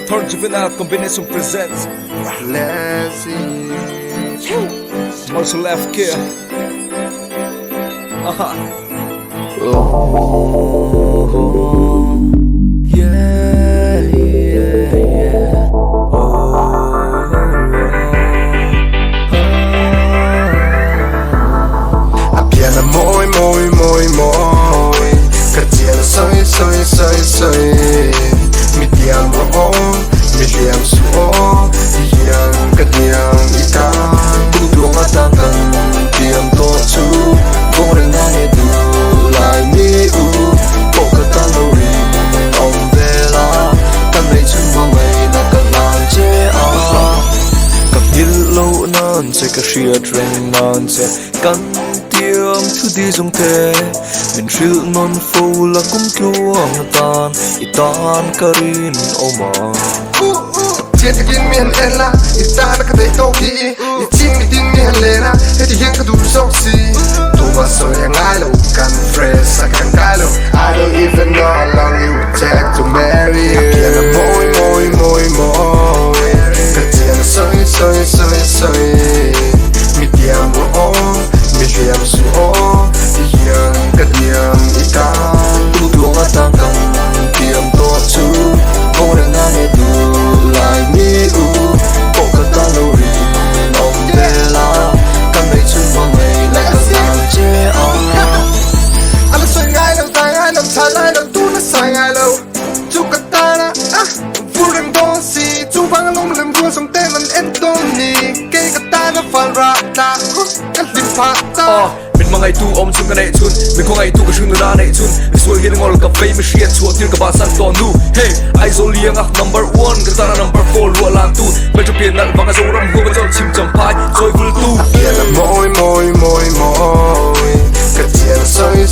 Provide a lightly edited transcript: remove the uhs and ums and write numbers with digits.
Third Juvenile Combination presents also left here. Yeah, yeah, yeah. Apiana moi Katiana soy Medium medium suo Yang kadiang ika Duduk matakan Diam tochu Goreng ane du Lai mi u Kok ketaluri Om vela Kanai chumba ngay Nakalan je Kap nilo nan Se ka shia train nan se Kan tiam chu di zong te Min shil non fo la kum kluang tan Itan karin oma Chia takin mian ela Itana ka tay toki Iching miting mian lena Hedi yang ka du soksi Tuwa so yang alo Kan fresh sa kan kalo I don't even know how long it would take to marry you Apiana moi Katiana soy Medium medium suo Yang kadiang ika Duduk matakan Diam tochu Goreng ane du Lai mi u Kok ketaluri Om bela Kanai chumba ngay Nakalan je Ala soy ngai lo tai ngai lo cha lai lo tu na sai ngai lo Chu katana Vu rem don si Chu bang lom lem vuông song te man Anthony Kay katana fal ra ta Kan lim pa ta Mình mang ngày tu om chung cái này chun mình có ngày tu cái chung nữa này chun mình xuôi hiền ngol cà phê mình share chua tiêu cả ba san to nu hey MIZO liang number 1 cái ta number 4 lúa lan tu mình cho tiền nặng vàng dâu ram hua với chim chầm phai rồi vul tu Apiana moi Katiana soy